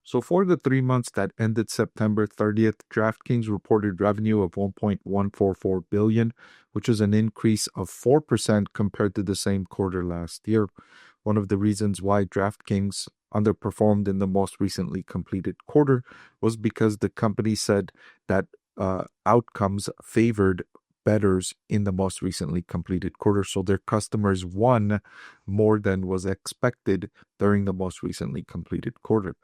So for the 3 months that ended September 30th, DraftKings reported revenue of $1.144 billion, which is an increase of 4% compared to the same quarter last year. One of the reasons why DraftKings underperformed in the most recently completed quarter was because the company said that outcomes favored bettors in the most recently completed quarter. So their customers won more than was expected during the most recently completed quarter.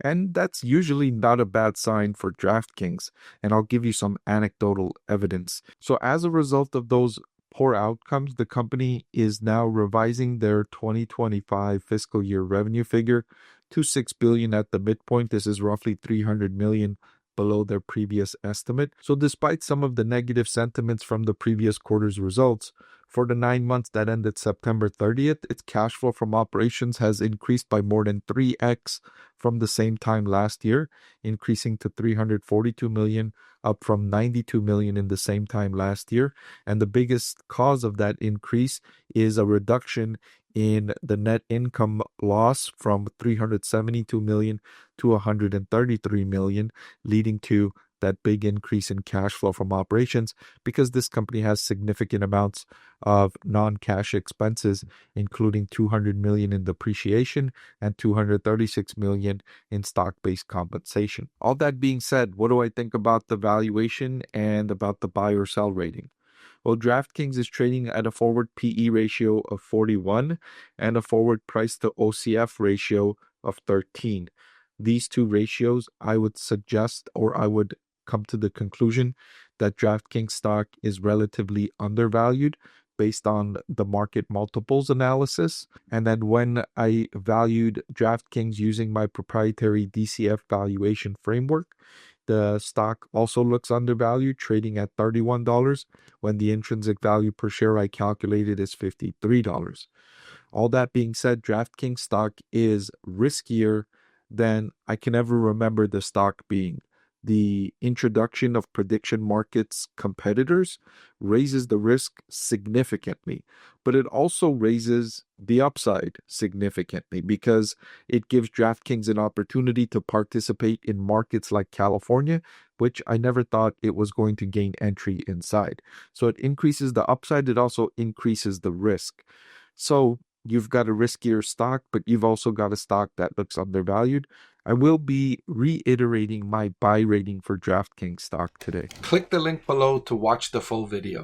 And that's usually not a bad sign for DraftKings. And I'll give you some anecdotal evidence. So as a result of those poor outcomes, the company is now revising their 2025 fiscal year revenue figure to $6 billion at the midpoint. This is roughly $300 million below their previous estimate. So despite some of the negative sentiments from the previous quarter's results, for the 9 months that ended September 30th, its cash flow from operations has increased by more than 3x from the same time last year, increasing to $342 million, up from $92 million in the same time last year. And the biggest cause of that increase is a reduction in the net income loss from $372 million to $133 million, leading to that big increase in cash flow from operations, because this company has significant amounts of non-cash expenses, including $200 million in depreciation and $236 million in stock-based compensation. All that being said, what do I think about the valuation and about the buy or sell rating? Well, DraftKings is trading at a forward PE ratio of 41 and a forward price to OCF ratio of 13. These two ratios, I would suggest, or I would come to the conclusion that DraftKings stock is relatively undervalued based on the market multiples analysis. And then when I valued DraftKings using my proprietary DCF valuation framework, the stock also looks undervalued, trading at $31 when the intrinsic value per share I calculated is $53. All that being said, DraftKings stock is riskier than I can ever remember the stock being. The introduction of prediction markets competitors raises the risk significantly, but it also raises the upside significantly because it gives DraftKings an opportunity to participate in markets like California, which I never thought it was going to gain entry inside. So it increases the upside, it also increases the risk. So you've got a riskier stock, but you've also got a stock that looks undervalued. I will be reiterating my buy rating for DraftKings stock today. Click the link below to watch the full video.